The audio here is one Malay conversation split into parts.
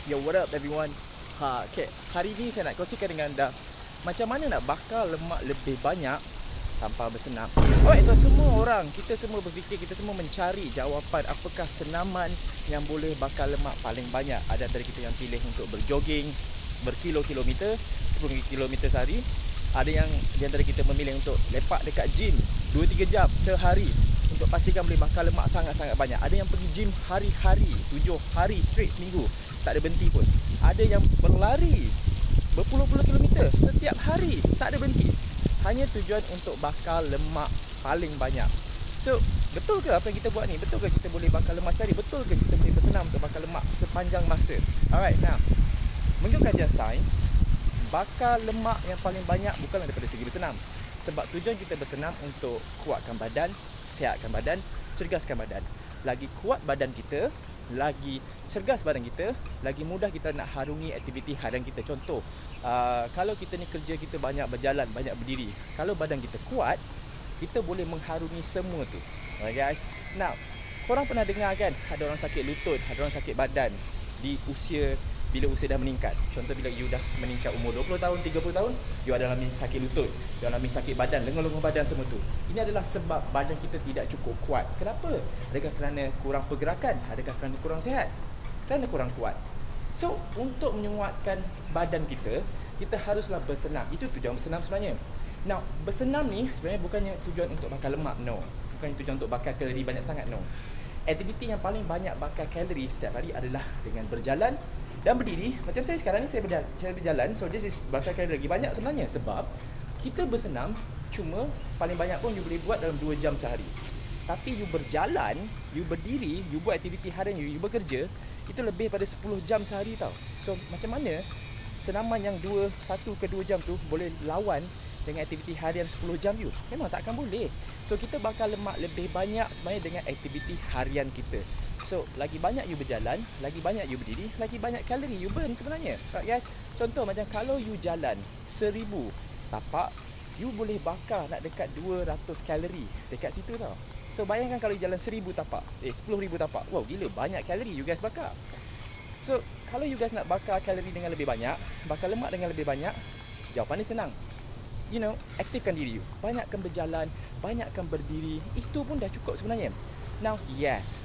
Yo, what up everyone? Okay, hari ni saya nak kongsikan dengan anda macam mana nak bakar lemak lebih banyak tanpa bersenam. Alright, so semua orang, kita semua berfikir, kita semua mencari jawapan apakah senaman yang boleh bakar lemak paling banyak. Ada antara kita yang pilih untuk berjoging berkilo-kilometer, 10 kilometer sehari. Ada yang di antara kita memilih untuk lepak dekat gym 2-3 jam sehari untuk pastikan boleh bakar lemak sangat-sangat banyak. Ada yang pergi gym hari-hari, 7 hari straight seminggu, tak ada berhenti pun. Ada yang berlari berpuluh-puluh kilometer setiap hari, tak ada berhenti. Hanya tujuan untuk bakar lemak paling banyak. So, betul ke apa yang kita buat ni? Betul ke kita boleh bakar lemak sehari? Betul ke kita boleh bersenam untuk bakar lemak sepanjang masa? Alright, now, mengikut kajian sains, bakar lemak yang paling banyak bukanlah daripada segi bersenam. Sebab tujuan kita bersenam untuk kuatkan badan, sihatkan badan, cergaskan badan. Lagi kuat badan kita, lagi cergas badan kita, lagi mudah kita nak harungi aktiviti harian kita. Contoh, kalau kita ni kerja kita banyak berjalan, banyak berdiri, kalau badan kita kuat, kita boleh mengharungi semua tu. Alright guys. Now, korang pernah dengar kan ada orang sakit lutut, ada orang sakit badan di usia, bila usia dah meningkat. Contoh bila you dah meningkat umur 20 tahun, 30 tahun, you ada alami sakit lutut, you alami sakit badan, lengan-lengan badan semua tu. Ini adalah sebab badan kita tidak cukup kuat. Kenapa? Adakah kerana kurang pergerakan? Adakah kerana kurang sihat? Kerana kurang kuat. So, untuk menguatkan badan kita, kita haruslah bersenam. Itu tujuan bersenam sebenarnya. Now, bersenam ni sebenarnya bukannya tujuan untuk bakar lemak, no. Bukannya tujuan untuk bakar kalori banyak sangat, no. Aktiviti yang paling banyak bakar kalori setiap hari adalah dengan berjalan dan berdiri. Macam saya sekarang ni, saya berjalan. So this is bakar kalori lagi banyak sebenarnya. Sebab kita bersenam cuma paling banyak pun you boleh buat dalam 2 jam sehari. Tapi you berjalan, you berdiri, you buat aktiviti harian you bekerja, itu lebih pada 10 jam sehari tau. So macam mana senaman yang 1 ke 2 jam tu boleh lawan dengan aktiviti harian 10 jam you? Memang takkan boleh. So kita bakar lemak lebih banyak sebenarnya dengan aktiviti harian kita. So lagi banyak you berjalan, lagi banyak you berdiri, lagi banyak kalori you burn sebenarnya. Right guys? Contoh macam kalau you jalan 1000 tapak, you boleh bakar nak dekat 200 kalori dekat situ tau. So bayangkan kalau you jalan 1000 tapak, 10,000 tapak. Wow, gila banyak kalori you guys bakar. So kalau you guys nak bakar kalori dengan lebih banyak, bakar lemak dengan lebih banyak, jawapan ni senang. You know, aktifkan diri you. Banyakkan berjalan, banyakkan berdiri. Itu pun dah cukup sebenarnya. Now, yes,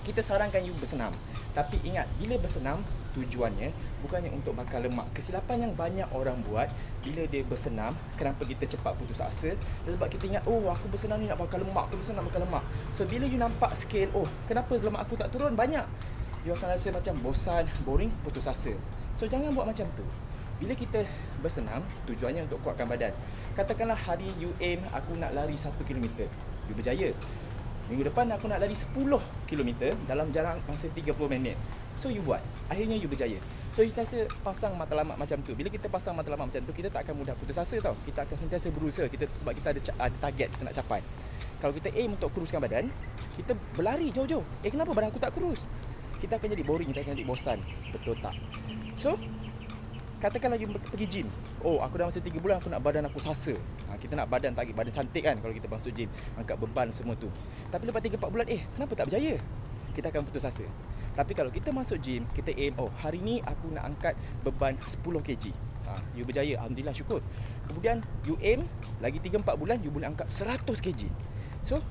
kita sarankan you bersenam. Tapi ingat, bila bersenam, tujuannya bukannya untuk bakar lemak. Kesilapan yang banyak orang buat bila dia bersenam, kenapa kita cepat putus asa? Sebab kita ingat, oh aku bersenam ni nak bakar lemak, aku bersenam bakar lemak. So bila you nampak scale, oh kenapa lemak aku tak turun banyak, you akan rasa macam bosan, boring, putus asa. So jangan buat macam tu. Bila kita bersenam, tujuannya untuk kuatkan badan. Katakanlah hari you aim, aku nak lari 1 kilometer, you berjaya. Minggu depan aku nak lari 10 kilometer dalam jarak masa 30 minit. So you buat, akhirnya you berjaya. So you sentiasa pasang matlamat macam tu. Bila kita pasang matlamat macam tu, kita tak akan mudah putus asa tau. Kita akan sentiasa berusaha, sebab kita ada target kita nak capai. Kalau kita aim untuk kuruskan badan, kita berlari jauh-jauh. Kenapa badan aku tak kurus? Kita akan jadi boring, kita akan jadi bosan. Betul tak? So katakanlah you pergi gym. Oh, aku dah masa 3 bulan aku nak badan aku sasa. Kita nak badan target, badan cantik kan kalau kita masuk gym, angkat beban semua tu. Tapi lepas 3-4 bulan, kenapa tak berjaya? Kita akan putus asa. Tapi kalau kita masuk gym, kita aim, oh hari ni aku nak angkat beban 10 kg. You berjaya, alhamdulillah, syukur. Kemudian you aim, lagi 3-4 bulan you boleh angkat 100 kg. So,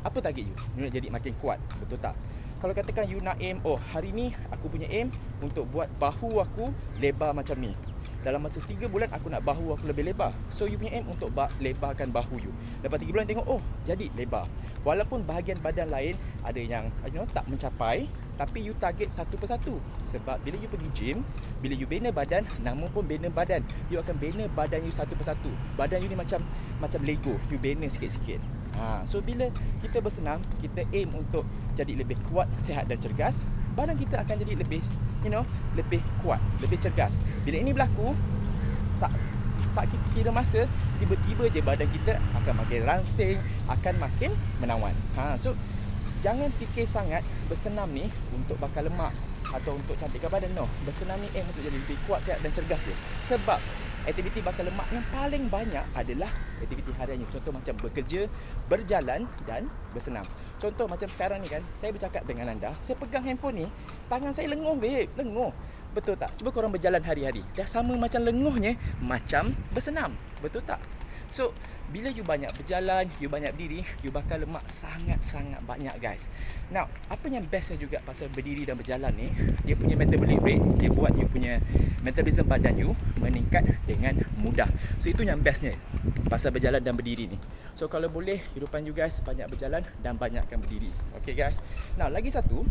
apa target you? You nak jadi makin kuat, betul tak? Kalau katakan you nak aim, oh hari ni aku punya aim untuk buat bahu aku lebar macam ni. Dalam masa 3 bulan aku nak bahu aku lebih lebar. So you punya aim untuk lebarkan bahu you. Lepas 3 bulan tengok, oh jadi lebar. Walaupun bahagian badan lain ada yang tak mencapai, tapi you target satu persatu. Sebab bila you pergi gym, bila you bina badan, nama pun bina badan, you akan bina badan you satu persatu. Badan you ni macam Lego, you bina sikit-sikit. So bila kita bersenam, kita aim untuk jadi lebih kuat, sihat dan cergas, badan kita akan jadi lebih lebih kuat, lebih cergas. Bila ini berlaku, tak kira masa, tiba-tiba je badan kita akan makin langsing, akan makin menawan. So jangan fikir sangat bersenam ni untuk bakar lemak atau untuk cantikkan badan. No, bersenam ni aim untuk jadi lebih kuat, sihat dan cergas dia. Sebab aktiviti bakar lemak yang paling banyak adalah aktiviti harian. Contoh macam bekerja, berjalan dan bersenam. Contoh macam sekarang ni kan, saya bercakap dengan anda, saya pegang handphone ni, tangan saya lenguh babe, lenguh. Betul tak? Cuba korang berjalan hari-hari. Dah sama macam lenguhnya, macam bersenam. Betul tak? So, bila you banyak berjalan, you banyak berdiri, you bakar lemak sangat-sangat banyak guys. Now, apa yang bestnya juga pasal berdiri dan berjalan ni, dia punya metabolic rate, dia buat you punya metabolism badan you meningkat dengan mudah. So, itu yang bestnya pasal berjalan dan berdiri ni. So, kalau boleh, kehidupan you guys banyak berjalan dan banyakkan berdiri. Okay guys. Now, lagi satu,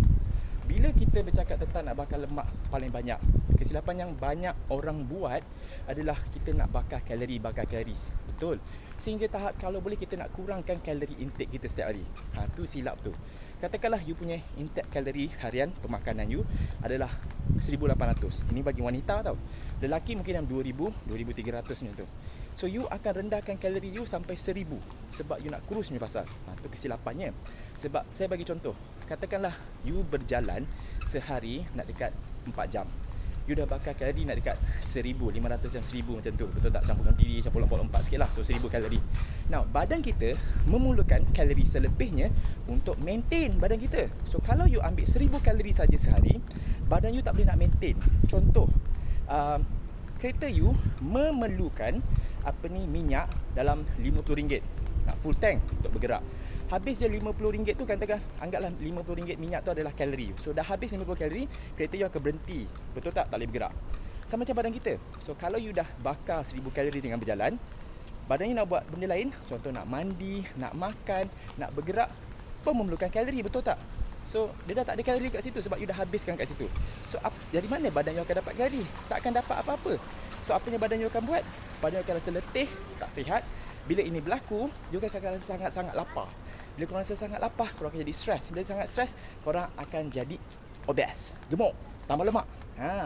bila kita bercakap tentang nak bakar lemak paling banyak, kesilapan yang banyak orang buat adalah kita nak bakar kalori. Betul. Sehingga tahap kalau boleh kita nak kurangkan kalori intake kita setiap hari. Tu silap tu. Katakanlah you punya intake kalori harian pemakanan you adalah 1,800. Ini bagi wanita tau. Lelaki mungkin dalam 2,000, 2,300 macam tu. So you akan rendahkan kalori you sampai 1,000 sebab you nak kurus punya pasal. Tu kesilapannya. Sebab saya bagi contoh, katakanlah you berjalan sehari nak dekat 4 jam. You dah bakar kalori nak dekat 1,500 jam 1,000 macam tu. Betul tak? Campurkan diri, campur lompat sikit lah. So 1,000 kalori. Now, badan kita memerlukan kalori selebihnya untuk maintain badan kita. So kalau you ambil 1,000 kalori saja sehari, badan you tak boleh nak maintain. Contoh, kereta you memerlukan minyak dalam RM50 nak full tank untuk bergerak. Habis je RM50 tu, katakan anggaplah RM50 minyak tu adalah kalori. So dah habis 50 kalori, kereta you akan berhenti. Betul tak? Tak boleh bergerak. Sama macam badan kita. So kalau you dah bakar 1,000 kalori dengan berjalan, badan you nak buat benda lain, contoh nak mandi, nak makan, nak bergerak, pun memerlukan kalori. Betul tak? So dia dah tak ada kalori kat situ sebab you dah habiskan kat situ. So dari mana badan you akan dapat kalori? Tak akan dapat apa-apa. So apa yang badan you akan buat? Badan you akan rasa letih, tak sihat. Bila ini berlaku, you akan rasa sangat-sangat lapar. Bila korang rasa sangat lapar, korang akan jadi stres. Bila sangat stres, korang akan jadi obes, gemuk, tambah lemak.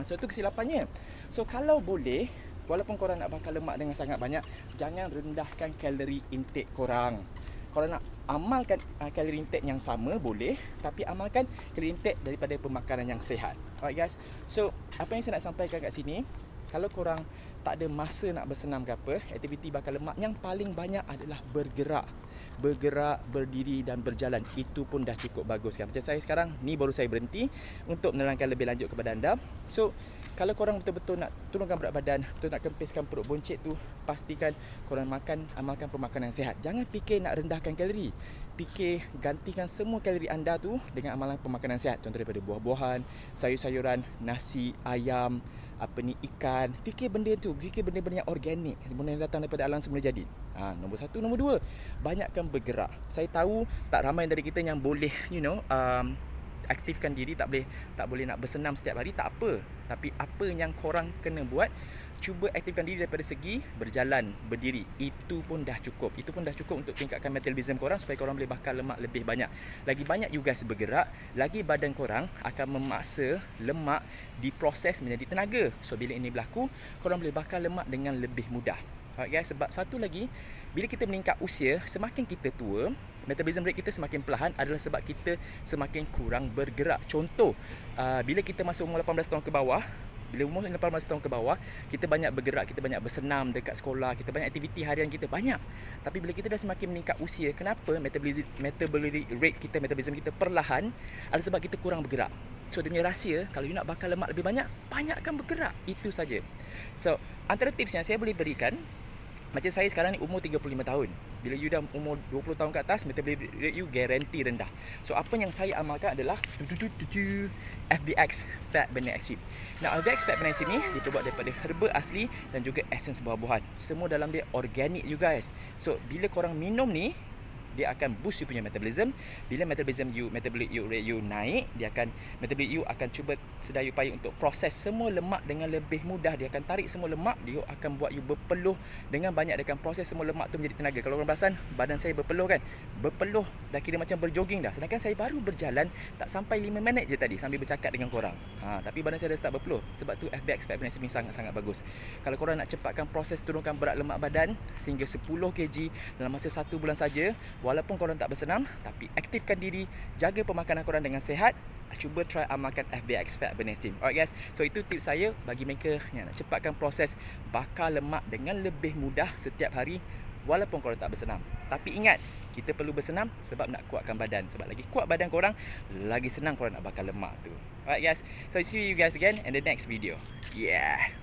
So itu kesilapannya. So kalau boleh, walaupun korang nak bakar lemak dengan sangat banyak, jangan rendahkan kalori intake korang. Korang nak amalkan kalori intake yang sama boleh, tapi amalkan kalori intake daripada pemakanan yang sihat. Alright guys. So apa yang saya nak sampaikan kat sini, kalau korang tak ada masa nak bersenam ke apa, aktiviti bakar lemak yang paling banyak adalah bergerak, berdiri dan berjalan. Itu pun dah cukup bagus kan. Macam saya sekarang ni baru saya berhenti untuk menerangkan lebih lanjut kepada anda. So kalau korang betul-betul nak turunkan berat badan, betul nak kempiskan perut boncet tu, pastikan korang amalkan pemakanan yang sihat. Jangan fikir nak rendahkan kalori. Fikir gantikan semua kalori anda tu dengan amalan pemakanan sihat. Contoh daripada buah-buahan, sayur-sayuran, nasi, ayam, ikan. Fikir benda tu, fikir benda-benda yang organik, benda yang datang daripada alam semula jadi. Nombor satu. Nombor dua, banyakkan bergerak. Saya tahu tak ramai dari kita yang boleh aktifkan diri, tak boleh nak bersenam setiap hari, tak apa. Tapi apa yang korang kena buat, cuba aktifkan diri daripada segi berjalan, berdiri. Itu pun dah cukup. Itu pun dah cukup untuk tingkatkan metabolism korang supaya korang boleh bakar lemak lebih banyak. Lagi banyak you guys bergerak, lagi badan korang akan memaksa lemak diproses menjadi tenaga. So bila ini berlaku, korang boleh bakar lemak dengan lebih mudah. Alright guys, sebab satu lagi, bila kita meningkat usia, semakin kita tua, metabolism rate kita semakin perlahan adalah sebab kita semakin kurang bergerak. Contoh, bila kita masuk umur 18 tahun ke bawah, bila umur 18 tahun ke bawah, kita banyak bergerak, kita banyak bersenam dekat sekolah, kita banyak aktiviti harian kita banyak. Tapi bila kita dah semakin meningkat usia, kenapa metabolic rate kita, metabolism kita perlahan? Adalah sebab kita kurang bergerak. So dia punya rahsia, kalau you nak bakar lemak lebih banyak, banyakkan bergerak. Itu saja. So antara tips yang saya boleh berikan, macam saya sekarang ni umur 35 tahun. Bila you dah umur 20 tahun ke atas, metabolic rate you guarantee rendah. So apa yang saya amalkan adalah FBX Fat Burning Extreme. Nah, FBX Fat Burning Extreme ni diperbuat daripada herba asli dan juga essence buah-buahan. Semua dalam dia organik you guys. So bila korang minum ni, dia akan boost you punya metabolism. Bila metabolic rate you naik, metabolic you akan cuba sedaya upaya untuk proses semua lemak dengan lebih mudah. Dia akan tarik semua lemak, dia akan buat you berpeluh dengan banyak. Dia akan proses semua lemak tu menjadi tenaga. Kalau korang perasan, badan saya berpeluh kan? Berpeluh dah kira macam berjogging dah. Sedangkan saya baru berjalan tak sampai 5 minit je tadi sambil bercakap dengan korang. Tapi badan saya dah start berpeluh. Sebab tu FBX Fat Burning Extreme sangat-sangat bagus. Kalau korang nak cepatkan proses turunkan berat lemak badan sehingga 10 kg dalam masa 1 bulan saja, walaupun korang tak bersenam, tapi aktifkan diri, jaga pemakanan korang dengan sihat, cuba try amalkan FBX Fat Burning Extreme. Alright guys, so itu tips saya bagi mereka yang nak cepatkan proses bakar lemak dengan lebih mudah setiap hari walaupun korang tak bersenam. Tapi ingat, kita perlu bersenam sebab nak kuatkan badan. Sebab lagi kuat badan korang, lagi senang korang nak bakar lemak tu. Alright guys, so see you guys again in the next video. Yeah.